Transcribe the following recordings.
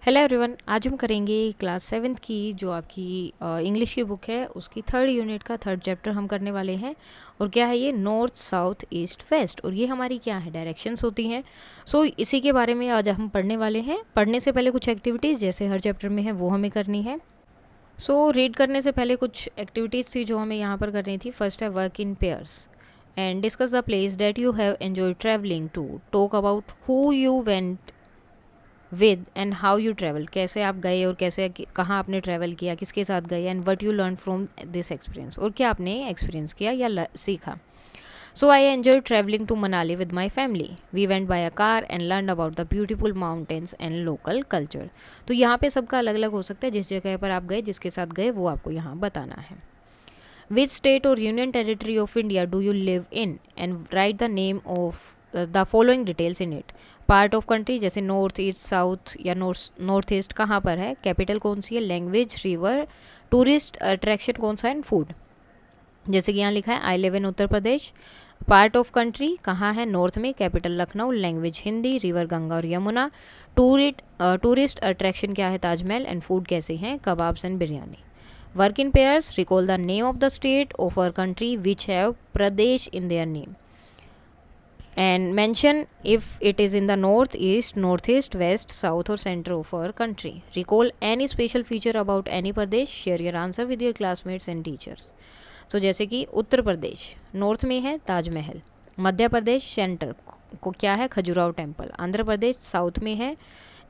Hello everyone, आज हम करेंगे क्लास 7th की जो आपकी इंग्लिश की बुक है उसकी थर्ड यूनिट का थर्ड चैप्टर हम करने वाले हैं। और क्या है ये? North south east west. और ये हमारी क्या है? डायरेक्शंस होती हैं। सो इसी के बारे में आज हम पढ़ने वाले हैं। पढ़ने से पहले कुछ एक्टिविटीज़ जैसे हर चैप्टर में है वो हमें करनी है। सो रीड करने से पहले कुछ एक्टिविटीज़ थी जो हमें यहाँ पर करनी थी। फर्स्ट है work in pairs and discuss the place that you have enjoy travelling to. Talk about who you went with and how you travel. कैसे आप गए और कैसे कहाँ आपने ट्रैवल किया, किसके साथ गए, and what you learn from this experience. और क्या आपने एक्सपीरियंस किया या सीखा। So I enjoy travelling to Manali with my family. We went by a car and learn about the beautiful mountains and local culture. तो यहाँ पे सबका अलग अलग हो सकता है। जिस जगह पर आप गए, जिसके साथ गए, वो आपको यहाँ बताना है। विच स्टेट और union territory of India do you live in and right the name of the following details in it. Part of country जैसे नॉर्थ ईस्ट साउथ या नॉर्थ ईस्ट कहाँ पर है, कैपिटल कौन सी है, लैंग्वेज, रिवर, टूरिस्ट अट्रैक्शन कौन सा है, एंड फूड। जैसे कि यहाँ लिखा है I live in Uttar Pradesh. Part of country कहाँ है, नॉर्थ में, capital Lucknow, language Hindi, river Ganga और यमुना। टूरिस्ट अट्रैक्शन क्या है, ताजमहल, एंड फूड कैसे हैं, kebabs and biryani. Work in pairs, recall the name of the state of our country which have Pradesh in their name and mention if it is in the northeast, northeast, west, south or center of our country. Recall any special feature about any pradesh. Share your answer with your classmates and teachers. So जैसे कि Uttar Pradesh north में है Taj Mahal, Madhya Pradesh centre को क्या है, Khajuraho temple, Andhra Pradesh south में है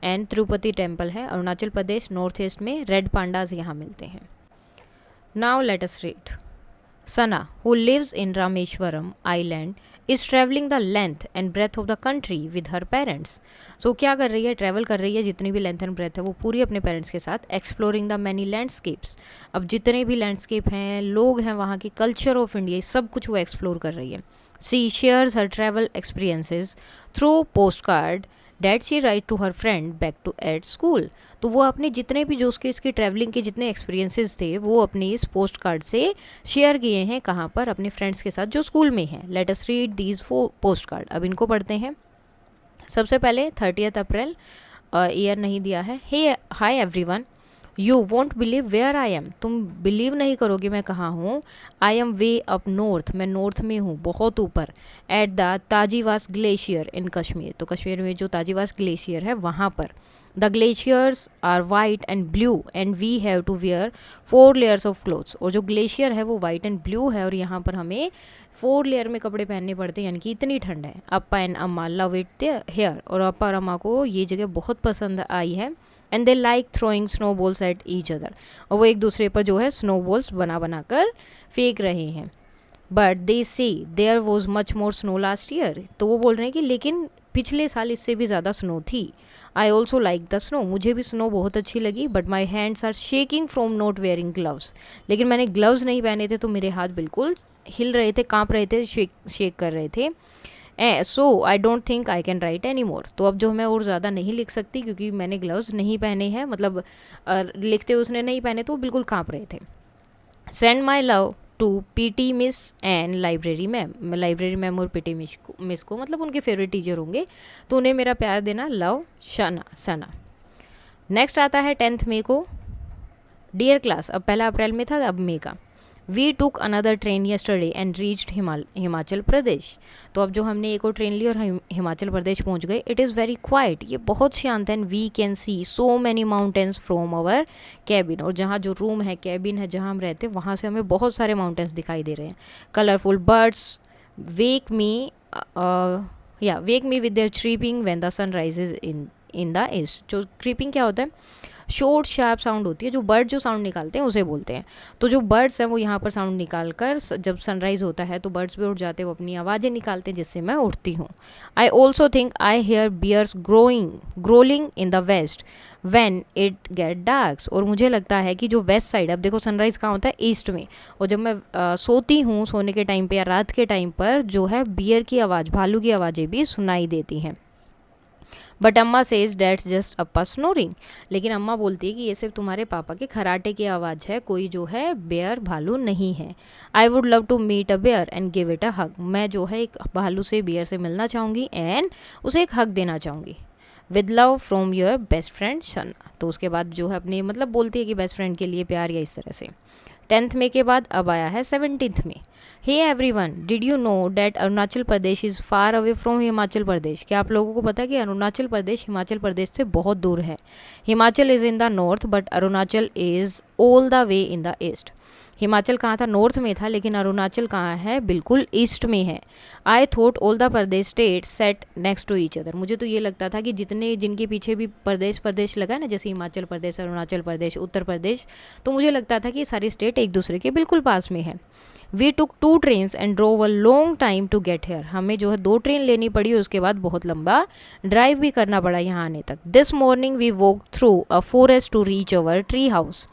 and Tirupati temple है, अरुणाचल प्रदेश नॉर्थ ईस्ट में रेड पांडाज यहाँ मिलते हैं। Now let us read. Sana, who lives in Rameshwaram Island, is traveling the length and breadth of the country with her parents. So क्या कर रही है, ट्रैवल कर रही है, जितनी भी लेंथ एंड ब्रेथ है वो पूरी अपने पेरेंट्स के साथ। एक्सप्लोरिंग द मैनी लैंडस्केप्स, अब जितने भी लैंडस्केप हैं, लोग हैं, वहाँ की कल्चर ऑफ इंडिया, सब कुछ वो एक्सप्लोर कर रही है। She shares her travel experiences through post card that she write to her friend back to at school. तो वो अपने जितने भी जो उसके इसकी ट्रैवलिंग के जितने एक्सपीरियंसेस थे वो अपने इस पोस्ट कार्ड से शेयर किए हैं। कहाँ पर? अपने फ्रेंड्स के साथ जो स्कूल में हैं। Let us read these 4 post card. अब इनको पढ़ते हैं। सबसे पहले 30 अप्रैल, ईयर नहीं दिया है। Hey hi everyone, you won't believe where I am. तुम बिलीव नहीं करोगे मैं कहाँ हूँ। I am way up north, मैं नॉर्थ में हूँ, बहुत ऊपर। At the Thajiwas glacier in Kashmir, तो कश्मीर में जो ताजीवास ग्लेशियर है वहाँ पर। The glaciers are white and blue and we have to wear 4 layers of clothes. और जो ग्लेशियर है वो वाइट एंड ब्लू है और यहाँ पर हमें 4 लेयर में कपड़े पहनने पड़ते हैं, यानी कि इतनी ठंड है। अप्पा एंड अम्मा लव इट हेयर, और अप्पा और अम्मा को ये जगह बहुत पसंद आई है। And they like throwing snow balls eight each other, और वो एक दूसरे पर जो है स्नो बॉल्स बना बना कर फेंक रहे हैं। But they say there was much more snow last year, तो वो बोल रहे हैं कि लेकिन पिछले साल इससे भी ज़्यादा स्नो थी। I also like the snow, मुझे भी स्नो बहुत अच्छी लगी। But my hands are shaking from not wearing gloves, लेकिन मैंने ग्लव्स नहीं पहने थे तो मेरे हाथ बिल्कुल हिल रहे थे, काँप रहे थे, शेक कर रहे थे। So I don't think I can write any more, तो अब जो मैं और ज़्यादा नहीं लिख सकती क्योंकि मैंने ग्लव्स नहीं पहने हैं, मतलब लिखते उसने नहीं पहने तो वो बिल्कुल काँप रहे थे। Send my love to PT miss and library ma'am, library ma'am और पीटी मिस को मतलब उनके फेवरेट टीचर होंगे, तो उन्हें मेरा प्यार देना। लव सना। नेक्स्ट आता है 10th मई को। डियर क्लास, अब 1 अप्रैल में था, अब मई का। We took another train yesterday and reached Himachal Pradesh. तो अब जो हमने एक और ट्रेन ली और हिमाचल प्रदेश पहुंच गए। इट इज़ वेरी क्वाइट, ये बहुत शांत है। And we can see so many mountains from our cabin, और जहाँ जो रूम है, कैबिन है जहाँ हम रहते हैं, वहाँ से हमें बहुत सारे माउंटेन्स दिखाई दे रहे हैं। Colourful birds wake me with their chirping when the sun rises in the east. जो ट्रीपिंग क्या होता है, शॉर्ट शार्प साउंड होती है, जो बर्ड जो साउंड निकालते हैं उसे बोलते हैं। तो जो बर्ड्स हैं वो यहाँ पर साउंड निकाल कर जब सनराइज होता है तो बर्ड्स भी उठ जाते हैं, वो अपनी आवाज़ें निकालते हैं जिससे मैं उठती हूँ। I also think I hear bears growling in the west when it get darks. और मुझे लगता है कि जो वेस्ट साइड, अब देखो सनराइज़ कहाँ होता है, ईस्ट में, और जब मैं सोती हूँ सोने के टाइम पर या रात के टाइम पर जो है बियर की आवाज़, भालू की आवाज़ें भी सुनाई देती हैं। बट अम्मा says that's just Appa snoring, लेकिन अम्मा बोलती है कि ये सिर्फ तुम्हारे पापा के खराटे की आवाज़ है, कोई जो है बेयर भालू नहीं है। I would love to meet a bear and give it a hug, मैं जो है एक भालू से बेयर से मिलना चाहूँगी एंड उसे एक हग देना चाहूँगी। With love from your best friend Sana. तो उसके बाद जो है अपने मतलब बोलती है कि बेस्ट फ्रेंड के लिए प्यार या इस तरह से। 10th में के बाद अब आया है 17th में। Hey everyone, did you know that Arunachal Pradesh is far away from Himachal Pradesh. क्या आप लोगों को पता है कि अरुणाचल प्रदेश हिमाचल प्रदेश से बहुत दूर है। Himachal is in the north but Arunachal is all the way in the east. Himachal कहाँ था, नॉर्थ में था, लेकिन अरुणाचल कहाँ है, बिल्कुल ईस्ट में है। I thought all the Pradesh state set next to each other. मुझे तो ये लगता था कि जितने जिनके पीछे भी प्रदेश प्रदेश लगा ना, जैसे हिमाचल प्रदेश, अरुणाचल प्रदेश, उत्तर प्रदेश, तो मुझे लगता था कि सारी स्टेट एक दूसरे के बिल्कुल पास में है। We took 2 trains and drove a long time to get here. हमें जो है 2 ट्रेन लेनी पड़ी, उसके बाद बहुत लंबा ड्राइव भी करना पड़ा यहाँ आने तक। This morning we walk through a forest to reach our tree house.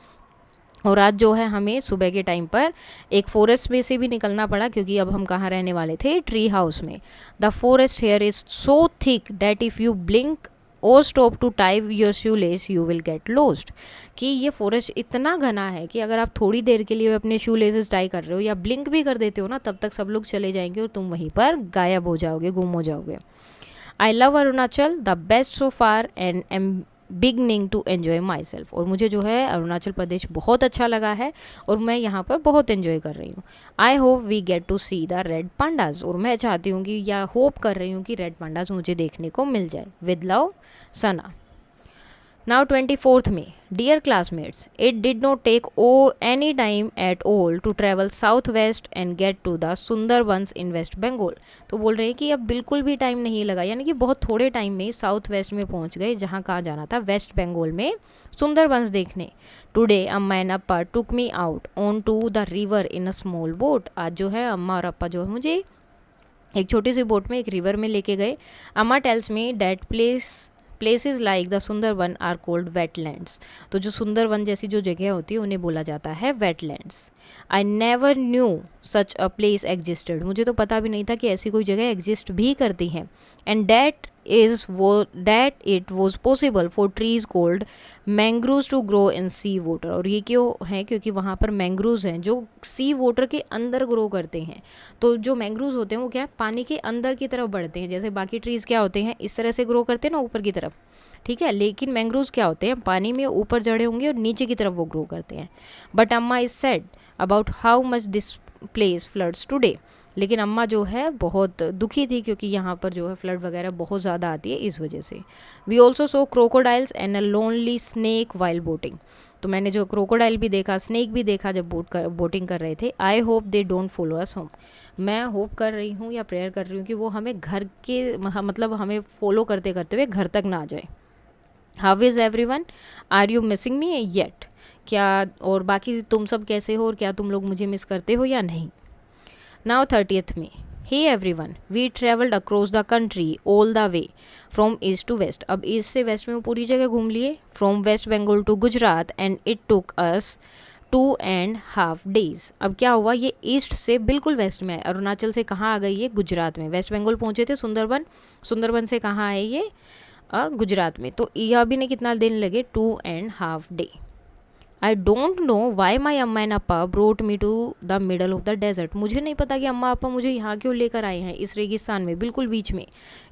और आज जो है हमें सुबह के टाइम पर एक फॉरेस्ट में से भी निकलना पड़ा, क्योंकि अब हम कहाँ रहने वाले थे, ट्री हाउस में। The forest here is so thick that if you blink or stop to tie your shoelace you will get lost. कि ये फॉरेस्ट इतना घना है कि अगर आप थोड़ी देर के लिए अपने शू लेसेस टाई कर रहे हो या ब्लिंक भी कर देते हो ना, तब तक सब लोग चले जाएंगे और तुम वहीं पर गायब हो जाओगे, गुम हो जाओगे। I love Arunachal the best so far and am beginning to enjoy myself. और मुझे जो है अरुणाचल प्रदेश बहुत अच्छा लगा है और मैं यहाँ पर बहुत एन्जॉय कर रही हूँ। I hope we get to see the red pandas. और मैं चाहती हूँ कि या होप कर रही हूँ कि रेड पांडाज मुझे देखने को मिल जाए। With love Sana. Now 24th में, dear classmates, it did not take any time at all to travel southwest and get to the Sundarbans in West Bengal। तो बोल रहे हैं कि अब बिल्कुल भी टाइम नहीं लगा, यानी कि बहुत थोड़े टाइम में साउथ वेस्ट में पहुंच गए, जहां कहाँ जाना था, वेस्ट बंगाल में सुंदरबंस देखने। Today Amma and Appa took me out on to the river in a small boat. आज जो है अम्मा और अप्पा जो है मुझे एक छोटी सी बोट में एक रिवर में लेके गए। Amma tells me that places like the Sundarban are called wetlands. तो जो सुंदरबन जैसी जो जगह होती है उन्हें बोला जाता है wetlands. I never knew such a place existed. मुझे तो पता भी नहीं था कि ऐसी कोई जगह एग्जिस्ट भी करती है। And that it was possible for trees called mangroves to grow in sea water. और ये क्यों है, क्योंकि वहाँ पर मैंग्रूव्स हैं जो सी वाटर के अंदर ग्रो करते हैं। तो जो मैंग्रूव्स होते हैं वो क्या है, पानी के अंदर की तरफ बढ़ते हैं। जैसे बाकी ट्रीज़ क्या होते हैं, इस तरह से ग्रो करते हैं ना ऊपर की तरफ, ठीक है, लेकिन मैंग्रोव्स क्या होते हैं, पानी में ऊपर जड़े होंगे और नीचे की तरफ वो ग्रो करते हैं। बट अम्मा is said about how much this place floods today. लेकिन अम्मा जो है बहुत दुखी थी, क्योंकि यहाँ पर जो है फ्लड वगैरह बहुत ज़्यादा आती है इस वजह से। We also saw crocodiles and a lonely snake while boating. तो मैंने जो क्रोकोडाइल भी देखा, स्नेक भी देखा जब बोटिंग कर रहे थे। I hope they don't follow us home. मैं होप कर रही हूँ या प्रेयर कर रही हूँ कि वो हमें घर के मतलब हमें फॉलो करते करते हुए घर तक ना आ जाए। How is everyone, are you missing me yet. क्या और बाकी तुम सब कैसे हो और क्या तुम लोग मुझे मिस करते हो या नहीं। नाउ 30th में, hey everyone, we travelled across the country all the way from east to west. अब ईस्ट से वेस्ट में पूरी जगह घूम लिए। From West Bengal to Gujarat and it took us 2.5 days। अब क्या हुआ, ये ईस्ट से बिल्कुल वेस्ट में है। अरुणाचल से कहाँ आ गई ये, गुजरात में। वेस्ट बंगाल पहुँचे थे सुंदरबन, सुंदरबन से कहाँ आए ये, गुजरात में। तो यह भी ने कितना दिन लगे, 2.5 day। I don't know why my Amma and Appa brought me to the middle of the desert. मुझे नहीं पता कि अम्मा अप्पा मुझे यहाँ क्यों लेकर आए हैं, इस रेगिस्तान में, बिल्कुल बीच में।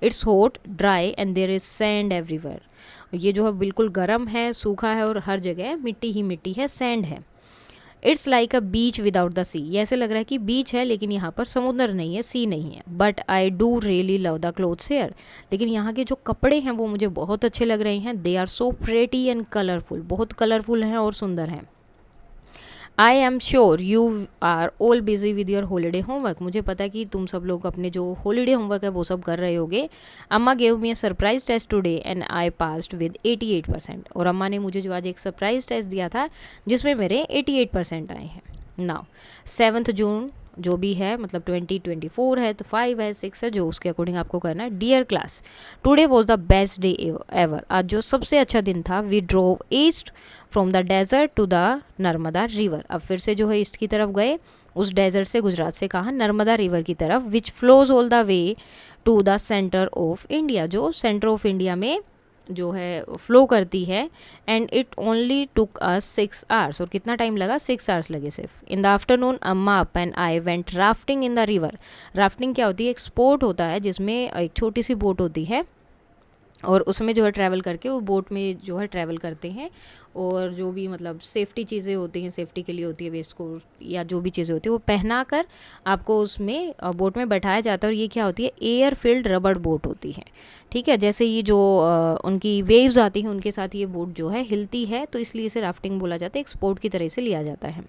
It's hot dry and there is sand everywhere. ये जो है बिल्कुल गर्म है, सूखा है और हर जगह मिट्टी ही मिट्टी है, सैंड है। It's like a beach without the sea. ये ऐसे लग रहा है कि बीच है लेकिन यहाँ पर समुद्र नहीं है, सी नहीं है। But I do really love the clothes here. लेकिन यहाँ के जो कपड़े हैं वो मुझे बहुत अच्छे लग रहे हैं। They are so pretty and colourful, बहुत कलरफुल हैं और सुंदर हैं। I am sure you are all busy with your holiday homework. मुझे पता है कि तुम सब लोग अपने जो हॉलीडे होमवर्क है वो सब कर रहे होगे। Amma gave me a surprise test today and I passed with 88%। और अम्मा ने मुझे जो आज एक सरप्राइज टेस्ट दिया था जिसमें मेरे 88% आए हैं। नाउ 7th जून जो भी है, मतलब 2024 है तो 5 है 6 है, जो उसके अकॉर्डिंग आपको करना है। Dear class, today was the best day ever. आज जो सबसे अच्छा दिन था। We drove east from the desert to the Narmada river. अब फिर से जो है ईस्ट की तरफ गए, उस डेजर्ट से, गुजरात से कहाँ, नर्मदा रिवर की तरफ, which flows all the way to the centre of India, जो सेंटर ऑफ इंडिया में जो है फ्लो करती है। And it only took us 6 hours। और कितना टाइम लगा, 6 hours लगे सिर्फ। इन द आफ्टरनून अम्मा up and I went rafting in the river. Rafting क्या होती है, एक स्पोर्ट होता है जिसमें एक छोटी सी बोट होती है और उसमें जो है ट्रैवल करके वो बोट में जो है ट्रैवल करते हैं, और जो भी मतलब सेफ्टी चीज़ें होती हैं, सेफ्टी के लिए होती है वेस्ट कोट या जो भी चीज़ें होती है वो पहना कर आपको उसमें बोट में बैठाया जाता है। और ये क्या होती है, एयर फिल्ड रबड़ बोट होती है। ठीक है, जैसे ये जो उनकी वेव्स आती हैं उनके साथ ये बोट जो है हिलती है, तो इसलिए इसे राफ्टिंग बोला जाता है, एक स्पोर्ट की तरह से लिया जाता है।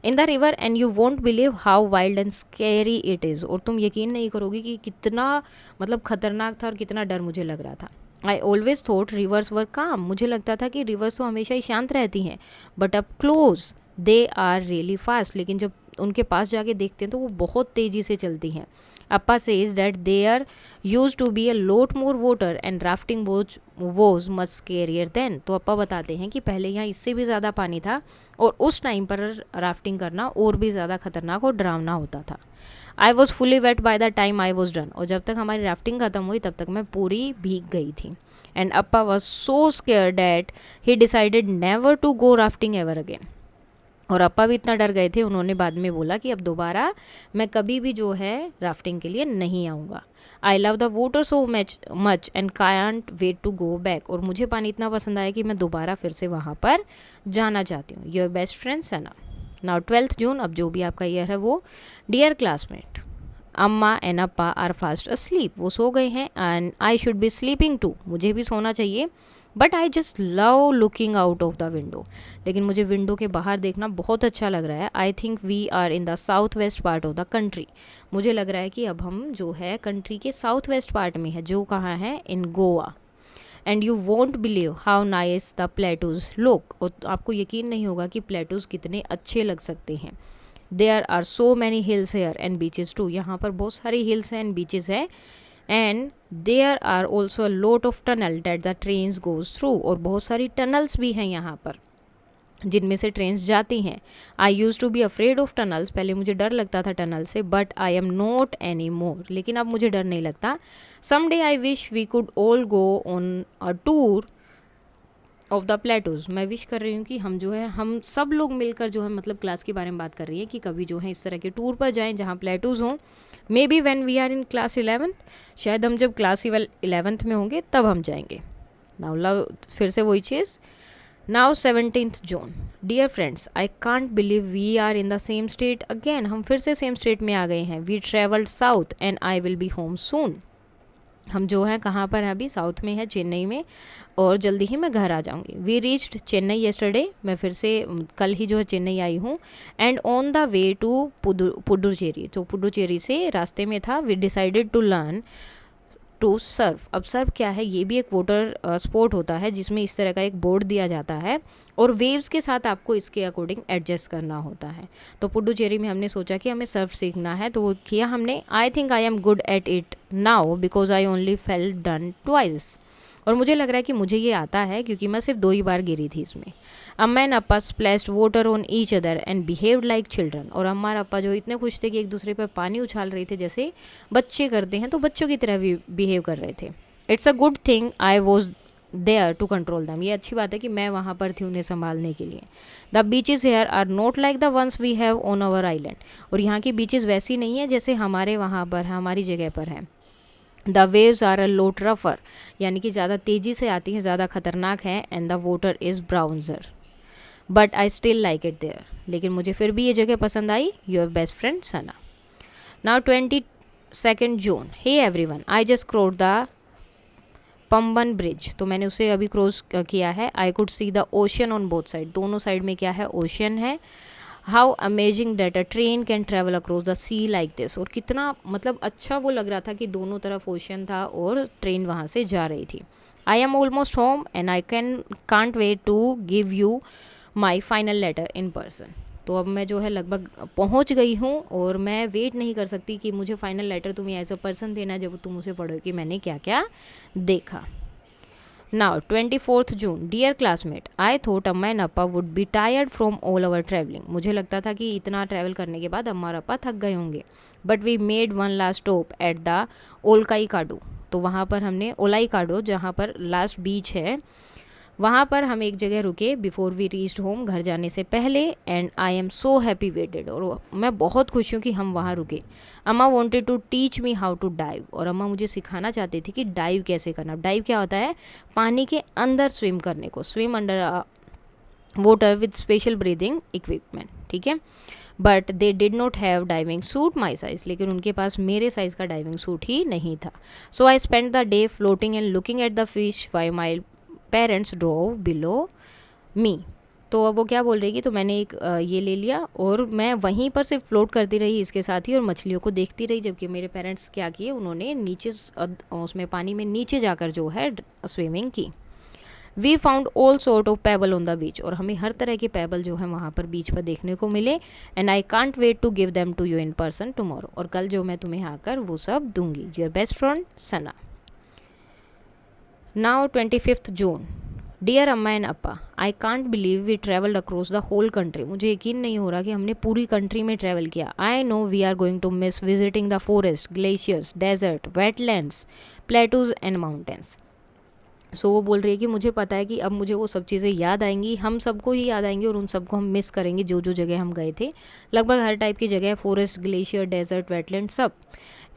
In the river and you won't believe how wild and scary it is, और तुम यकीन नहीं करोगे कि कितना मतलब ख़तरनाक था और कितना डर मुझे लग रहा था। आई ऑलवेज थॉट रिवर्स वर काम, मुझे लगता था कि रिवर्स तो हमेशा ही शांत रहती हैं, but up close they are really fast, लेकिन जब उनके पास जाके देखते हैं तो वो बहुत तेज़ी से चलती हैं। Appa says that there used to be a lot more water and rafting was much scarier then। तो अप्पा बताते हैं कि पहले यहाँ इससे भी ज़्यादा पानी था और उस टाइम पर राफ्टिंग करना और भी ज़्यादा खतरनाक और डरावना होता था। I was fully weight by the time I was done, और जब तक हमारी राफ्टिंग ख़त्म हुई तब तक मैं पूरी भीग गई थी। And Appa was so scared that he decided never to go rafting ever again. और अप्पा भी इतना डर गए थे, उन्होंने बाद में बोला कि अब दोबारा मैं कभी भी जो है राफ्टिंग के लिए नहीं आऊँगा। I love the water so much and can't wait to go back, और मुझे पानी इतना पसंद आया कि मैं दोबारा फिर से वहाँ पर जाना चाहती हूँ। Your best friend Sana. Now 12th June, अब जो भी आपका ईयर है वो। Dear classmate, Amma and Appa are fast asleep, वो सो गए हैं, and I should be sleeping too, मुझे भी सोना चाहिए। But I just love looking out of the window, लेकिन मुझे विंडो के बाहर देखना बहुत अच्छा लग रहा है। I think we are in the south west part of the country, मुझे लग रहा है कि अब हम जो है कंट्री के साउथ वेस्ट पार्ट में है, जो कहाँ है, in Goa. And you won't believe how nice the plateaus look, और आपको यकीन नहीं होगा कि प्लेटूज कितने अच्छे लग सकते हैं। There are so many hills here and beaches too, यहाँ पर बहुत सारी हिल्स हैं एंड बीचेस हैं। And there are also a lot of tunnel that the trains goes through, और बहुत सारी टनल्स भी हैं यहाँ पर जिनमें से ट्रेन्स जाती हैं। I use to be afraid of tunnels, पहले मुझे डर लगता था टनल से, but I am not any more, लेकिन अब मुझे डर नहीं लगता। Some day I wish we could all go on a tour of the plateaus, मैं विश कर रही हूँ कि हम जो है हम सब लोग मिलकर जो है मतलब क्लास के बारे में बात कर रही हैं कि कभी जो है इस तरह के टूर पर जाएं जहाँ प्लेटूज़ हों। Maybe when we are in class 11th, शायद हम जब क्लास 11th में होंगे तब हम जाएंगे। नाउ लव, फिर से वही चीज़। Now 17th June, dear friends, I can't believe we are in the same state again, हम फिर से सेम स्टेट में आ गए हैं। We travelled south and I will be home soon, हम जो है कहाँ पर हैं अभी, साउथ में है, चेन्नई में, और जल्दी ही मैं घर आ जाऊँगी। वी रीच्ड चेन्नई येस्टरडे, मैं फिर से कल ही जो है चेन्नई आई हूँ। And on the way to Puducherry, तो पुडुचेरी से रास्ते में था। We decided to learn to surf, अब सर्फ क्या है, ये भी एक वाटर स्पोर्ट होता है जिसमें इस तरह का एक बोर्ड दिया जाता है और वेव्स के साथ आपको इसके अकॉर्डिंग एडजस्ट करना होता है। तो पुडुचेरी में हमने सोचा कि हमें सर्फ सीखना है, तो वो किया हमने। I think I am good at it now because I only felt done twice, और मुझे लग रहा है कि मुझे ये आता है क्योंकि मैं सिर्फ 2 ही बार गिरी थी इसमें। अम्मा and Appa splashed water on each other and behaved like children, और अम्मा और अप्पा जो इतने खुश थे कि एक दूसरे पर पानी उछाल रहे थे जैसे बच्चे करते हैं, तो बच्चों की तरह भी बिहेव कर रहे थे। It's a good thing I was there to control them, ये अच्छी बात है कि मैं वहाँ पर थी उन्हें संभालने के लिए। The beaches here are not like the ones we have on our island, और यहाँ की बीचेस वैसी नहीं है जैसे हमारे वहाँ पर है, हमारी जगह पर है। द वेव्स आर अ लोट रफर, यानी कि ज़्यादा तेज़ी से आती है, ज़्यादा खतरनाक है। And the water is browner but I still like it there, लेकिन मुझे फिर भी ये जगह पसंद आई। Your best friend Sana. Now 22nd June, hey everyone, I just crossed the Pamban bridge, तो मैंने उसे अभी क्रॉस किया है। I could see the ocean on both side, दोनों साइड में क्या है, ओशन है। How amazing that a train can travel across the C like this, और कितना मतलब अच्छा वो लग रहा था कि दोनों तरफ ओशन था और ट्रेन वहाँ से जा रही थी। I am almost home and I can't wait to give you my final letter in person, तो अब मैं जो है लगभग पहुँच गई हूँ और मैं वेट नहीं कर सकती कि मुझे फाइनल लेटर तुम्हें एज अ पर्सन देना, जब तुम उसे पढ़ो कि मैंने क्या क्या देखा। Now 24th June, dear classmate, I thought Amma and Appa would be tired from all our travelling, मुझे लगता था कि इतना ट्रैवल करने के बाद अम्मा और अप्पा थक गए होंगे। But we made one last stop at the Olaikuda, तो वहाँ पर हमने ओलाई काडो, जहाँ पर लास्ट बीच है, वहाँ पर हम एक जगह रुके बिफोर वी रीच्ड होम, घर जाने से पहले, and I am so happy waited, और मैं बहुत खुश हूँ कि हम वहाँ रुके। Amma wanted to teach me how to dive, और अम्मा मुझे सिखाना चाहती थी कि डाइव कैसे करना। डाइव क्या होता है? पानी के अंदर स्विम करने को, swim under water with special breathing equipment, ठीक है। But they did not have diving suit my size, लेकिन उनके पास मेरे साइज़ का डाइविंग सूट ही नहीं था। So I spend the day floating and looking at the fish why my parents drove below me. तो अब वो क्या बोल रही है कि तो मैंने एक ये ले लिया और मैं वहीं पर सिर्फ फ्लोट करती रही इसके साथ ही और मछलियों को देखती रही, जबकि मेरे पेरेंट्स क्या किए, उन्होंने नीचे उसमें पानी में नीचे जाकर जो है स्विमिंग की। We found all sort of pebble on the beach, और हमें हर तरह के पेबल जो है वहाँ पर बीच पर देखने को मिले। And I can't wait to give them to you in person tomorrow, और कल जो मैं तुम्हें आकर वो सब दूंगी। Your best friend Sana. Now 25 June. Dear Amma and Appa, I can't believe we travelled across the whole country. मुझे यकीन नहीं हो रहा कि हमने पूरी कंट्री में ट्रैवल किया। I know we are going to miss visiting the forest, glaciers, desert, wetlands, plateaus and mountains. So वो बोल रही है कि मुझे पता है कि अब मुझे वो सब चीज़ें याद आएंगी, हम सबको ही याद आएंगी और उन सबको हम मिस करेंगे जो जो जगह हम गए थे। लगभग हर टाइप की जगह, फॉरेस्ट, ग्लेशियर, डेजर्ट, वेटलैंड, सब।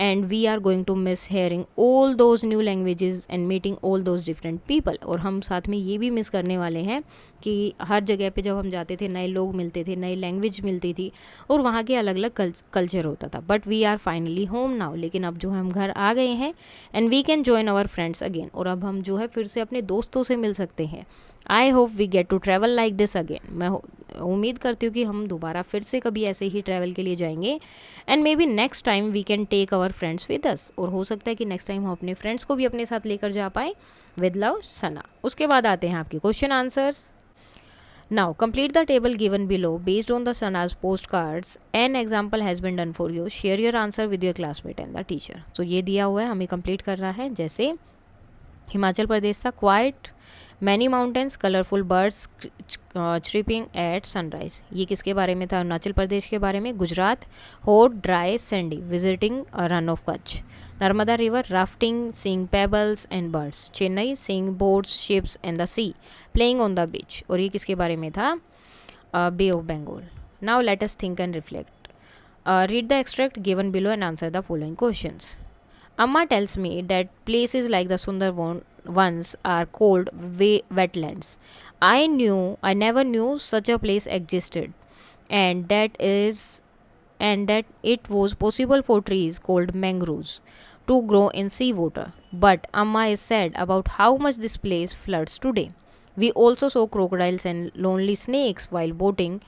And we are going to miss hearing all those new languages and meeting all those different people. और हम साथ में ये भी मिस करने वाले हैं कि हर जगह पे जब हम जाते थे नए लोग मिलते थे, नई लैंग्वेज मिलती थी और वहाँ के अलग अलग कल्चर होता था। But we are finally home now, लेकिन अब जो है हम घर आ गए हैं। And we can join our friends again, और अब हम जो है फिर से अपने दोस्तों से मिल सकते हैं। I hope we get to travel like this again. मैं उम्मीद करती हूँ कि हम दोबारा फिर से कभी ऐसे ही ट्रैवल के लिए जाएंगे। And maybe next time we can take our friends with us, और हो सकता है कि नेक्स्ट टाइम हम अपने फ्रेंड्स को भी अपने साथ लेकर जा पाएँ। विद लव सना। उसके बाद आते हैं आपके question answers. Now complete the table given below based on the Sana's postcards. An example has been done for you. Share your answer with your classmate and the teacher. So ये दिया हुआ है, हमें कंप्लीट करना है। जैसे हिमाचल प्रदेश था, quite many mountains, colourful birds chirping at sunrise. ये किसके बारे में था? अरुणाचल प्रदेश के बारे में। Gujarat, hot dry sandy, visiting Rann of Kutch. Narmada river, rafting, seeing pebbles and birds. Chennai, seeing boats, ships and the sea, playing on the beach. और ये किसके बारे में था? Bay of Bengal. Now let us think and reflect. Read the extract given below and answer the following questions. Amma tells me that places like the Sundarban ones are called wetlands. I never knew such a place existed, and that it was possible for trees called mangroves to grow in seawater. But Amma is sad about how much this place floods today. We also saw crocodiles and lonely snakes while boating,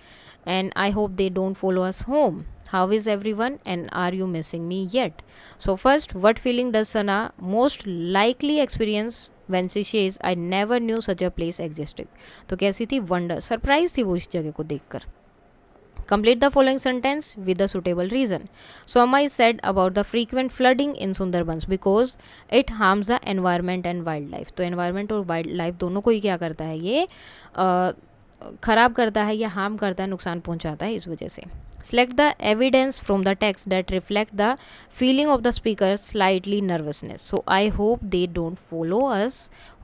and I hope they don't follow us home. How is everyone, and are you missing me yet? So first, what feeling does Sana most likely experience when she says I never knew such a place existed? तो कैसी थी? Wonder, surprise थी वो इस जगह को देखकर। Complete the following sentence with the suitable reason. So Amma is sad about the frequent flooding in Sundarbans because it harms the environment and wildlife. तो environment और wildlife दोनों को ही क्या करता है? ये ख़राब करता है या हार्म करता है, नुकसान पहुंचाता है, इस वजह से। Select the evidence from the text that reflect the feeling of the speaker slightly nervousness. So I hope they don't follow us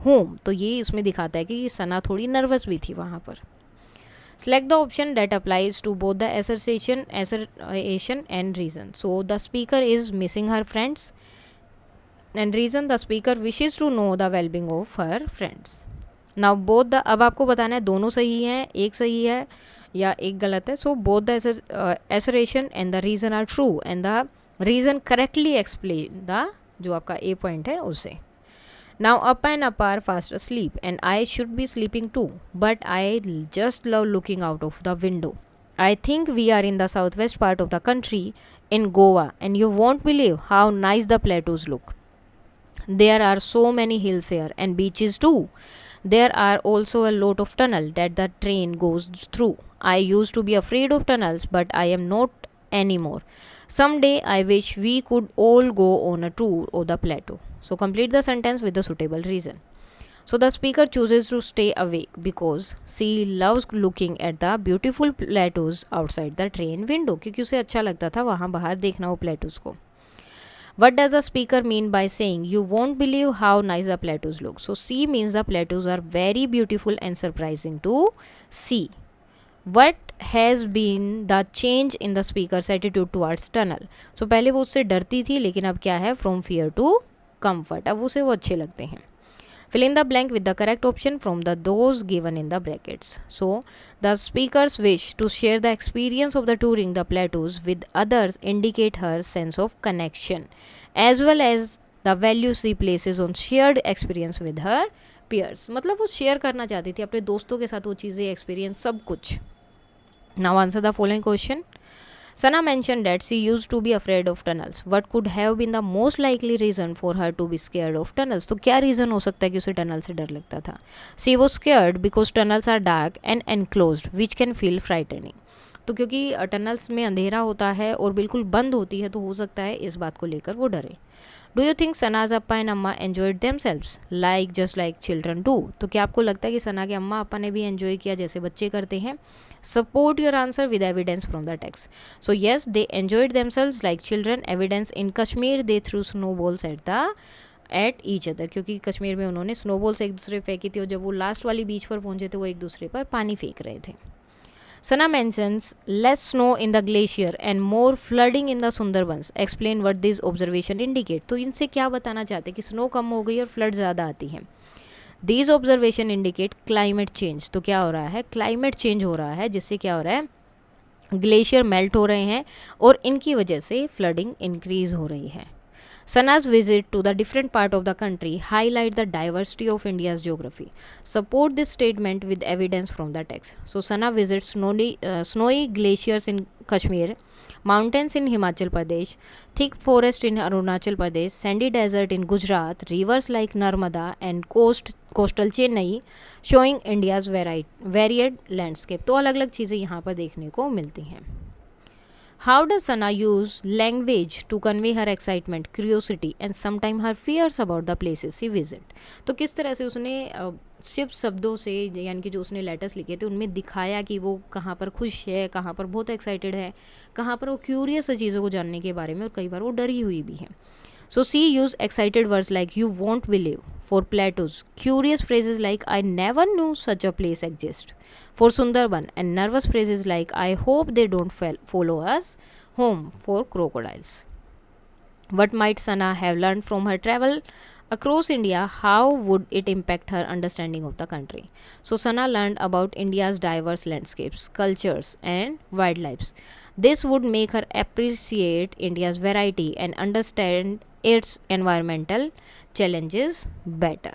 home. तो ये इसमें दिखाता है कि सना थोड़ी नर्वस भी थी वहाँ पर। Select the option that applies to both the assertion and reason. So the speaker is missing her friends, and reason the speaker wishes to know the well-being of her friends. Now both the, अब आपको बताना है दोनों सही हैं, एक सही है या एक गलत है। So both the assertion and the reason are true and the reason correctly explain the, जो आपका ए पॉइंट है उसे। Now up and up are fast asleep and I should be sleeping too, but I just love looking out of the window. I think we are in the southwest part of the country in Goa, and you won't believe how nice the plateaus look. There are so many hills here and beaches too. There are also a lot of tunnels that the train goes through. I used to be afraid of tunnels, but I am not anymore. Someday I wish we could all go on a tour of the plateau. So complete the sentence with the suitable reason. So the speaker chooses to stay awake because she loves looking at the beautiful plateaus outside the train window. क्योंकि उसे अच्छा लगता था वहाँ बाहर देखना वो plateaus को. What does the speaker mean by saying, "You won't believe how nice the plateaus look"? So C means the plateaus are very beautiful and surprising to see. What has been the change in the speaker's attitude towards tunnel? So पहले वो उससे डरती थी, लेकिन अब क्या है, from fear to comfort, अब उसे वो अच्छे लगते हैं. Fill in the blank with the correct option from the those given in the brackets. So the speaker's wish to share the experience of the touring the plateaus with others indicate her sense of connection, as well as the value she places on shared experience with her peers. मतलब वो share करना चाहती थी अपने दोस्तों के साथ वो चीज़ें, एक्सपीरियंस, सब कुछ. Now answer the following question. Sana mentioned that she used to be afraid of tunnels. What could have been the most likely reason for her to be scared of tunnels? तो क्या reason हो सकता है कि उसे tunnel से डर लगता था? She was scared because tunnels are dark and enclosed, which can feel frightening. तो क्योंकि टनल्स में अंधेरा होता है और बिल्कुल बंद होती है, तो हो सकता है इस बात को लेकर वो डरे. Do you think Sana's Appa and Amma enjoyed themselves like just like children do? तो क्या आपको लगता है कि सना के अम्मा अप्पा ने भी एंजॉय किया जैसे बच्चे करते हैं? Support your answer with evidence from the text. So yes, they enjoyed themselves like children. Evidence in Kashmir they threw snowballs at each other, क्योंकि कश्मीर में उन्होंने स्नोबॉल्स एक दूसरे फेंकी थी और जब वो लास्ट वाली बीच पर पहुंचे थे वो एक दूसरे पर पानी फेंक रहे थे. Sana mentions less snow in the glacier and more flooding in the Sundarbans. Explain what these observation indicate. तो इनसे क्या बताना चाहते हैं कि स्नो कम हो गई और फ्लड ज़्यादा आती है. These observation indicate climate change. तो क्या हो रहा है, क्लाइमेट चेंज हो रहा है, जिससे क्या हो रहा है, ग्लेशियर मेल्ट हो रहे हैं और इनकी वजह से फ्लडिंग इंक्रीज हो रही है. Sana's visit to the different part of the country highlight the diversity of India's geography. Support this statement with evidence from the text. So Sana visits snowy glaciers in Kashmir, mountains in Himachal Pradesh, thick forest in Arunachal Pradesh, sandy desert in Gujarat, rivers like Narmada and coastal Chennai, showing India's varied landscape. तो अलग अलग चीज़ें यहाँ पर देखने को मिलती हैं. How does Sana use language to convey her excitement, curiosity and sometimes her fears about the places she visit? तो किस तरह से उसने सिर्फ शब्दों से, यानी कि जो उसने लेटर्स लिखे थे उनमें दिखाया कि वो कहाँ पर खुश है, कहाँ पर बहुत एक्साइटेड है, कहाँ पर वो क्यूरियस है चीज़ों को जानने के बारे में, और कई बार वो डरी हुई भी है. So she used excited words like "you won't believe" for plateaus, curious phrases like "I never knew such a place exists" for Sundarban, and nervous phrases like "I hope they don't follow us home" for crocodiles. What might Sana have learned from her travel across India? How would it impact her understanding of the country? So Sana learned about India's diverse landscapes, cultures and wildlife. This would make her appreciate India's variety and understand its environmental challenges better.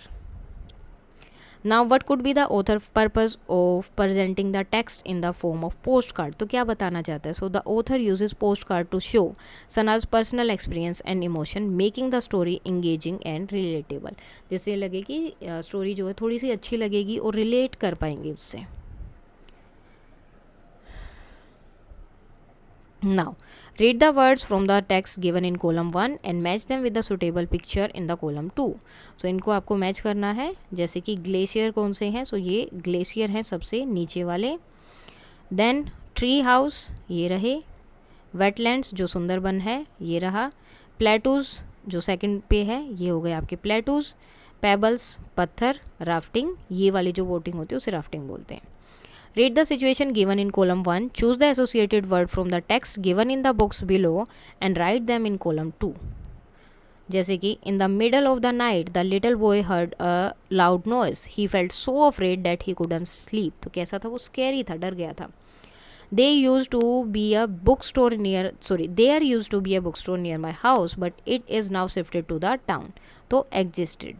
Now, what could be the author's purpose of presenting the text in the form of postcard? तो क्या बताना चाहता है? So the author uses postcard to show Sana's personal experience and emotion, making the story engaging and relatable. जिससे लगे कि story जो है थोड़ी सी अच्छी लगेगी और रिलेट कर पाएंगे उससे. Now, read the words from the text given in column 1 and match them with the suitable picture in the column 2. So इनको आपको मैच करना है. जैसे कि ग्लेशियर कौन से हैं? सो ये ग्लेशियर हैं सबसे नीचे वाले. देन ट्री हाउस ये रहे. वेटलैंड्स जो सुंदरबन है ये रहा. प्लेटूज जो सेकंड पे है ये हो गए आपके प्लेटूज. पेबल्स पत्थर. राफ्टिंग ये वाली जो बोटिंग होती है उसे राफ्टिंग बोलते हैं. Read the situation given in column 1, choose the associated word from the text given in the box below and write them in column 2. जैसे कि in the middle of the night the little boy heard a loud noise. He felt so afraid that he couldn't sleep. तो कैसा था वो? scary था, डर गया था. There used to be a bookstore near my house, but it is now shifted to the town. तो existed.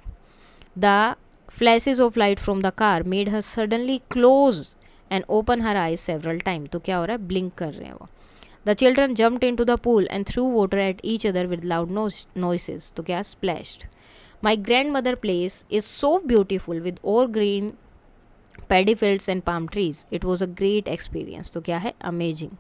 The flashes of light from the car made her suddenly close and open her eyes several times. तो क्या हो रहा है? blink कर रहे हैं वो. The children jumped into the pool and threw water at each other with loud noises. तो क्या? splashed. My grandmother place is so beautiful with all green paddy fields and palm trees. It was a great experience. तो क्या है? amazing.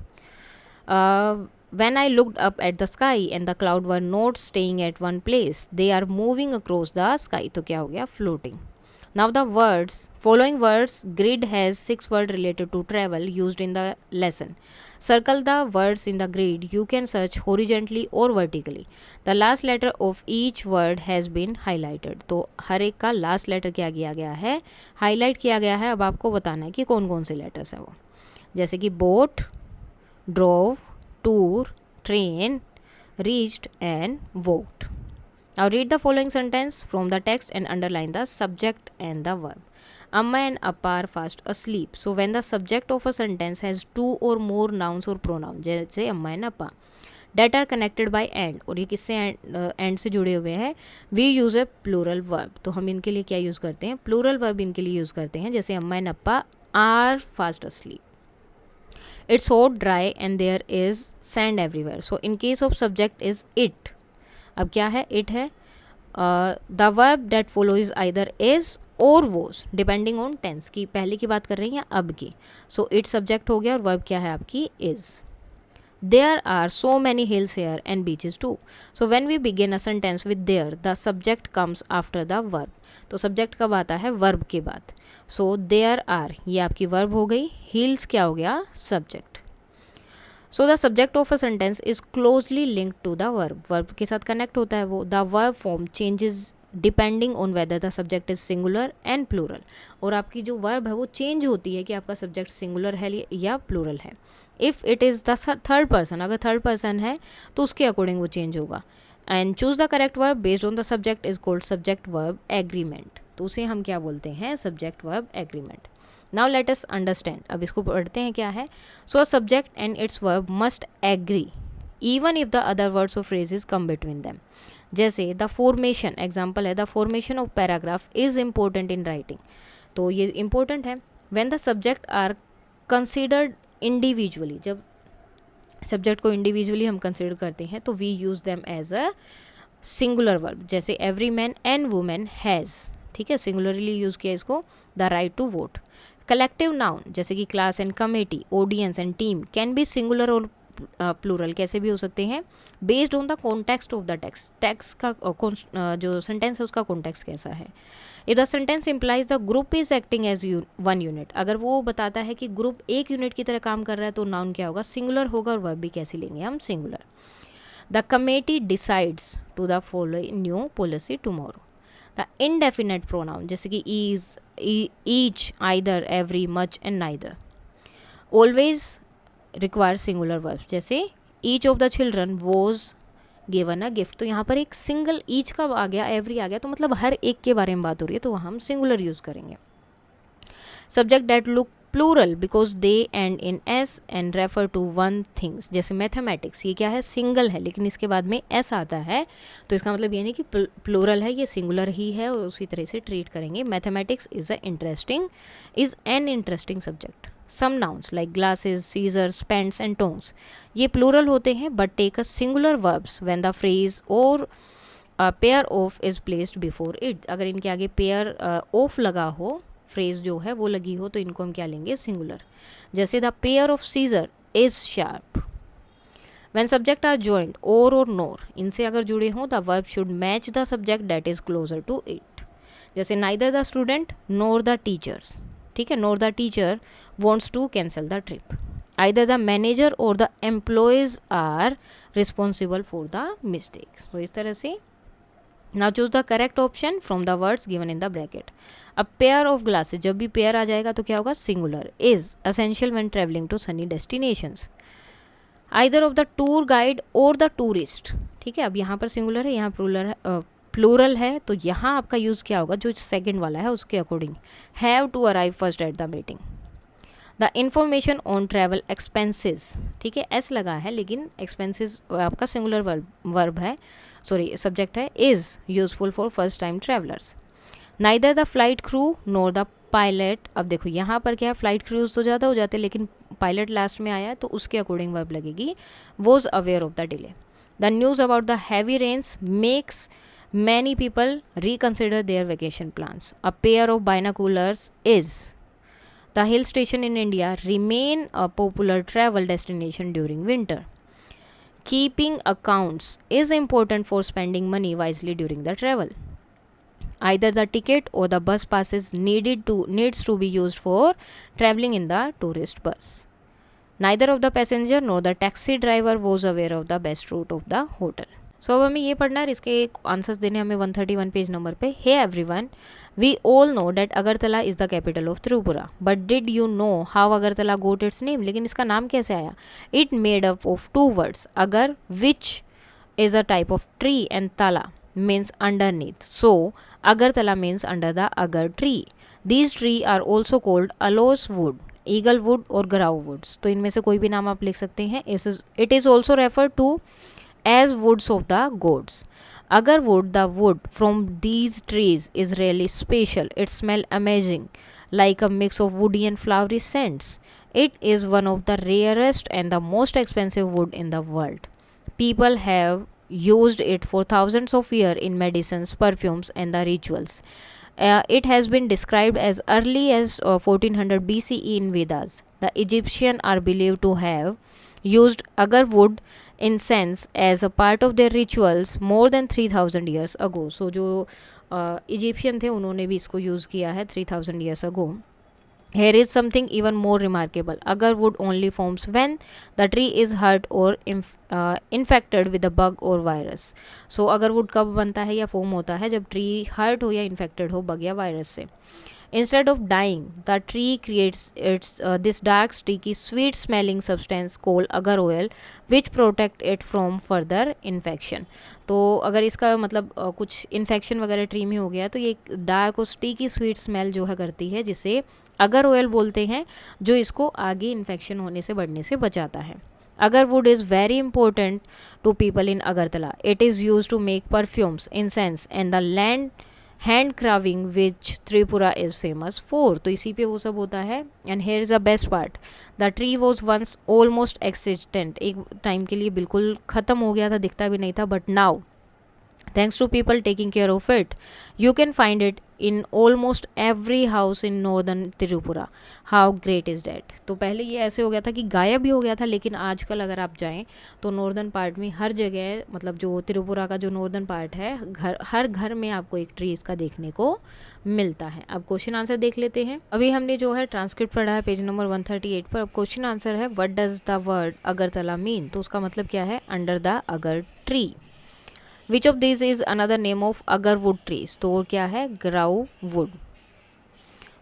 When I looked up at the sky and the clouds were not staying at one place, they are moving across the sky. तो क्या हो गया? floating. Now the words, following words, grid has 6 words related to travel used in the lesson. Circle the words in the grid. You can search horizontally or vertically. The last letter of each word has been highlighted. तो हर एक का last letter क्या किया गया है, highlight किया गया है. अब आपको बताना है कि कौन कौन से letters है वो, जैसे कि boat, drove, tour, train, reached and walked. Now read the following sentence from the text and underline the subject and the verb. Amma and Appa are fast asleep. So when the subject of a sentence has two or more nouns or pronouns, जैसे Amma and Appa, that are connected by and, और ये किससे and से जुड़े हुए हैं, we use a plural verb. तो हम इनके लिए क्या यूज़ करते हैं, plural verb इनके लिए यूज़ करते हैं. जैसे Amma and Appa are fast asleep. It's hot, dry and there is sand everywhere. So in case of subject is it. अब क्या है, इट है. The verb that follow is either is और वोज डिपेंडिंग ऑन टेंस की, पहले की बात कर रही हैं अब की. सो इट सब्जेक्ट हो गया और वर्ब क्या है आपकी, is. There are so many hills here and beaches too. So when we begin a sentence with there, the subject comes after the verb. तो सब्जेक्ट कब आता है, वर्ब के बाद. सो देयर आर ये आपकी वर्ब हो गई, हिल्स क्या हो गया, subject. So the subject of a sentence is closely linked to the verb. Verb के साथ कनेक्ट होता है वो. The verb form changes depending on whether the subject is singular and plural. और आपकी जो वर्ब है वो चेंज होती है कि आपका सब्जेक्ट सिंगुलर है या प्लूरल है. If it is the third person, अगर थर्ड पर्सन है तो उसके अकॉर्डिंग वो चेंज होगा. And choose the correct verb based on the subject is called subject verb agreement. तो उसे हम क्या बोलते हैं, subject verb agreement. Now let us understand. अब इसको पढ़ते हैं क्या है. So a subject and its verb must agree even if the other words or phrases come between them. जैसे द फॉर्मेशन, एग्जाम्पल है, the formation of paragraph is important in writing. तो ये इंपॉर्टेंट है. When the subject are considered individually, जब subject को individually हम consider करते हैं तो we use them as a singular verb. जैसे every man and women has, ठीक है, सिंगुलरली यूज़ किया इसको. The right to vote. Collective noun जैसे कि class and committee, audience and team can be singular और प्लूरल, कैसे भी हो सकते हैं, based on the context of the text. Text का जो सेंटेंस है उसका कॉन्टेक्स्ट कैसा है. If the sentence implies the group is acting as one unit, अगर वो बताता है कि ग्रुप एक यूनिट की तरह काम कर रहा है तो नाउन क्या होगा, सिंगुलर होगा. और वर्ब भी कैसी लेंगे हम, singular. The committee decides to the following new policy tomorrow. The indefinite pronoun जैसे कि is, each, either, every, much and neither always require singular verbs. जैसे each of the children was given a gift. तो यहाँ पर एक single each का आ गया, every आ गया, तो मतलब हर एक के बारे में बात हो रही है, तो हम सिंगुलर यूज़ करेंगे. Subject that look plural because they end in s and refer to one things. जैसे मैथमेटिक्स, ये क्या है, सिंगल है लेकिन इसके बाद में एस आता है, तो इसका मतलब ये नहीं कि प्लूरल है, ये सिंगुलर ही है और उसी तरह से ट्रीट करेंगे. Mathematics is an interesting subject. Some nouns like glasses, scissors, pants and tongs, ये प्लूरल होते हैं but take a singular verbs when the phrase or pair of is placed before it. अगर इनके आगे पेयर ऑफ लगा हो, phrase जो है वो लगी हो, तो इनको हम क्या लेंगे, सिंगुलर. जैसे the pair of scissor is sharp. When subject are joined or nor, इनसे अगर जुड़े हों the verb should match the subject that is closer to it. जैसे neither the student nor the teachers, ठीक है, nor the teacher wants to cancel the trip. Either the manager or the employees are responsible for the mistakes. तो इस तरह से. Now choose the correct option from the words given in the bracket. अब pair of glasses, जब भी pair आ जाएगा तो क्या होगा, singular. Is essential when travelling to sunny destinations. Either of the tour guide और द टूरिस्ट, ठीक है. अब यहाँ पर सिंगुलर है, यहाँ प्लूरल है, तो यहाँ आपका यूज़ क्या होगा, जो सेकंड वाला है उसके according. Have to arrive first at the meeting. The information on travel expenses, ठीक है, एस लगा है लेकिन एक्सपेंसेस आपका सिंगुलर वर्ब है, सॉरी सब्जेक्ट है, is useful for first time travellers. Neither the flight crew nor the pilot. अब देखो यहाँ पर क्या है, फ्लाइट क्रूज तो ज़्यादा हो जाते हैं लेकिन पायलट लास्ट में आया है तो उसके अकॉर्डिंग वर्ब लगेगी. Was aware of the delay. The news about the heavy rains makes many people reconsider their vacation plans. A pair of binoculars is. The hill station in India remain a popular travel destination during winter. Keeping accounts is important for spending money wisely during the travel. Either the ticket or the bus passes needs to be used for traveling in the tourist bus. Neither of the passenger nor the taxi driver was aware of the best route of the hotel. सो अब हमें ये पढ़ना है, इसके answers देने हमें 131 page number पे. Hey everyone, we all know that Agartala is the capital of Tripura, but did you know how Agartala got its name. लेकिन इसका नाम कैसे आया. It made up of 2 words, agar which is a type of tree and tala means underneath. So agartala means under the agar tree. These tree are also called aloes wood, eagle wood और grau woods. तो इनमें से कोई भी नाम आप लिख सकते हैं. It is also referred to as woods of the gods. Agar wood, the wood from these trees is really special. It smell amazing, like a mix of woody and flowery scents. It is one of the rarest and the most expensive wood in the world. People have used it for thousands of years in medicines, perfumes, and the rituals. It has been described as early as 1400 BCE in Vedas. The Egyptians are believed to have used agar wood incense as a part of their rituals more than 3000 years ago. So जो Egyptian थे उन्होंने भी इसको use किया है 3000 years ago. Here is something even more remarkable. Agar wood only forms when the tree is hurt or infected with a bug or virus. So agar wood कब बनता है या फॉर्म होता है, जब ट्री हर्ट हो या इन्फेक्टेड हो बग या वायरस से. Instead of dying, the tree creates this dark, sticky, sweet-smelling substance called agar oil, which protect it from further infection. तो अगर इसका मतलब कुछ इन्फेक्शन वगैरह ट्री में हो गया तो ये डार्क और स्टिकी स्वीट स्मेल जो है करती है, जिसे अगर ऑयल बोलते हैं, जो इसको आगे इन्फेक्शन होने से बढ़ने से बचाता है. Agar wood is very important to people in Agartala. It is used to make perfumes, incense, and the hand carving which Tripura is famous for. तो इसी पे वो सब होता है. And here is the best part. The tree was once almost extinct. एक time के लिए बिल्कुल ख़त्म हो गया था, दिखता भी नहीं था. But now, thanks to people taking care of it, you can find it in almost every house in northern Tripura. How great is that? तो पहले ये ऐसे हो गया था कि गायब ही हो गया था, लेकिन आजकल अगर आप जाएं तो नॉर्दर्न पार्ट में हर जगह, मतलब जो त्रिपुरा का जो नॉर्दर्न पार्ट है, हर घर में आपको एक ट्री इसका देखने को मिलता है. अब क्वेश्चन आंसर देख लेते हैं. अभी हमने जो है ट्रांसक्रिप्ट पढ़ा है पेज नंबर 138 पर. अब क्वेश्चन आंसर है, what does the word Agartala mean. तो उसका मतलब क्या है, अंडर द अगर tree. Which of these is another name of agar wood trees? तो क्या है, grau wood.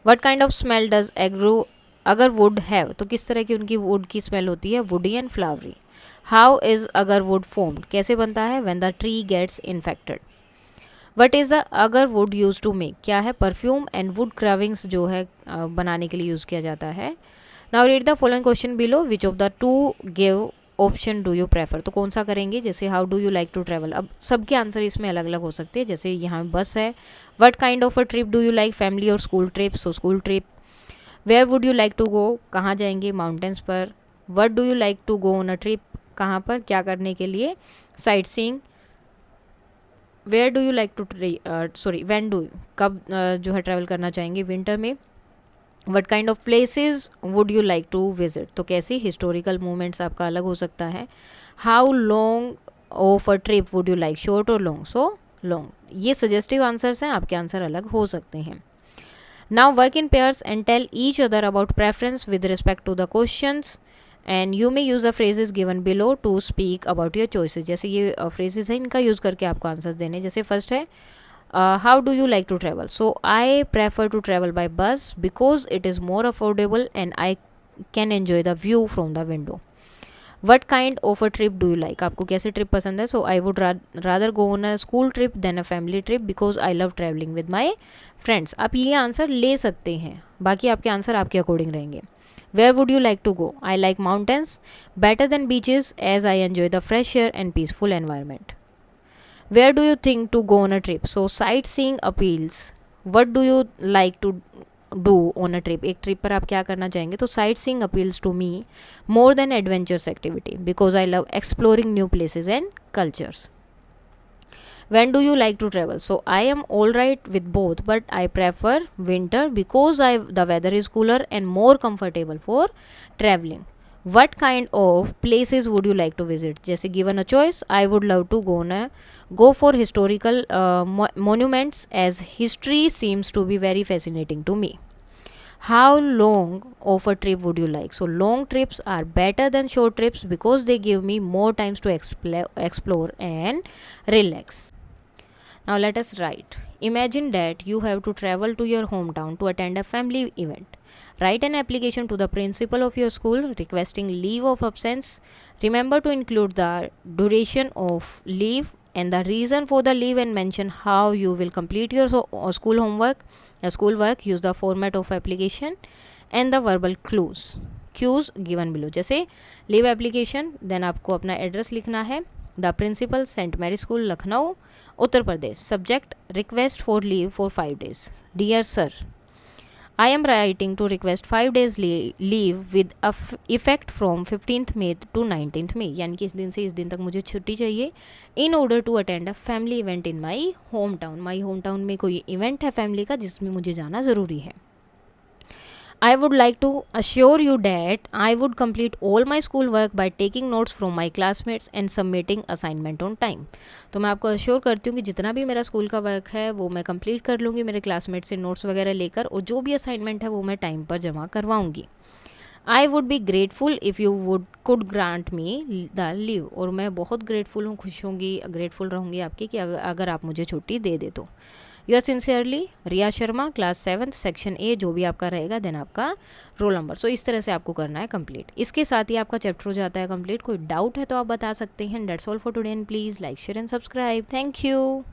What kind of smell does agar wood have? तो किस तरह की उनकी wood की smell होती है, woody and flowery. How is agar wood formed? कैसे बनता है, when the tree gets infected. What is the agar wood used to make? क्या है, perfume and wood carvings जो है बनाने के लिए यूज़ किया जाता है. Now read the following question below. Which of the two give option do you prefer. तो कौन सा करेंगे, जैसे how do you like to travel. अब सबके आंसर इसमें अलग अलग हो सकते हैं. जैसे यहाँ बस है. What kind of a trip do you like, family or school trip. So school trip. Where would you like to go, कहाँ जाएंगे, माउंटेन्स पर. What do you like to go on a trip, कहाँ पर, क्या करने के लिए, sightseeing. Where do you like to when do, कब जो है ट्रैवल करना चाहेंगे, विंटर में. What kind of places would you like to visit. तो कैसी हिस्टोरिकल मूवमेंट्स आपका अलग हो सकता है. How long of a trip would you like, short और लॉन्ग. So long. ये सजेस्टिव आंसर्स हैं, आपके आंसर अलग हो सकते हैं. Now work in pairs and tell each other about preference with respect to the questions and you may use the phrases given below to speak about your choices. जैसे ये phrases हैं, इनका यूज़ करके आपको आंसर्स देने. जैसे first है, how do you like to travel? So I prefer to travel by bus because it is more affordable and I can enjoy the view from the window. What kind of a trip do you like? आपको कैसे trip पसंद है. So I would rather go on a school trip than a family trip because I love traveling with my friends. आप ये answer ले सकते हैं, बाकी आपके आंसर आपके अकॉर्डिंग रहेंगे. Where would you like to go? I like mountains better than beaches as I enjoy the fresh air and peaceful environment. Where do you think to go on a trip? So sightseeing appeals. What do you like to do on a trip? एक trip पर आप क्या करना चाहेंगे. तो sightseeing appeals to me more than adventurous activity because I love exploring new places and cultures. When do you like to travel? So I am all right with both, but I prefer winter because the weather is cooler and more comfortable for traveling. What kind of places would you like to visit, जैसे given a choice I would love to go for historical monuments as history seems to be very fascinating to me. How long of a trip would you like? So long trips are better than short trips because they give me more times to explore and relax. Now let us write. Imagine that you have to travel to your hometown to attend a family event. Write an application to the principal of your school requesting leave of absence. Remember to include the duration of leave and the reason for the leave and mention how you will complete your school homework. Schoolwork, use the format of application and the verbal cues given below. जैसे leave application, then आपको अपना address लिखना है. The principal saint Mary school Lucknow Uttar Pradesh. Subject request for leave for 5 days. Dear sir, I am writing to request 5 days leave with effect from 15th May to 19th May, यानी कि इस दिन से इस दिन तक मुझे छुट्टी चाहिए in order to attend a family event in my home town. My home town में कोई इवेंट है फैमिली का जिसमें मुझे जाना ज़रूरी है. I would like to assure you that I would complete all my school work by taking notes from my classmates and submitting assignment on time. तो मैं आपको अश्योर करती हूँ कि जितना भी मेरा स्कूल का वर्क है वो मैं कंप्लीट कर लूँगी मेरे क्लासमेट से नोट्स वगैरह लेकर, और जो भी असाइनमेंट है वो मैं टाइम पर जमा करवाऊँगी. I would be grateful if you could grant me the leave, और मैं बहुत ग्रेटफुल हूँ, खुश होंगी, ग्रेटफुल रहूँगी आपकी कि अगर आप मुझे छुट्टी दे दे तो. Your sincerely Riya Sharma, class 7th section A, जो भी आपका रहेगा देन आपका रोल नंबर. सो इस तरह से आपको करना है कंप्लीट. इसके साथ ही आपका चैप्टर हो जाता है कंप्लीट. कोई डाउट है तो आप बता सकते हैं. That's all for today and please like share and subscribe. Thank you.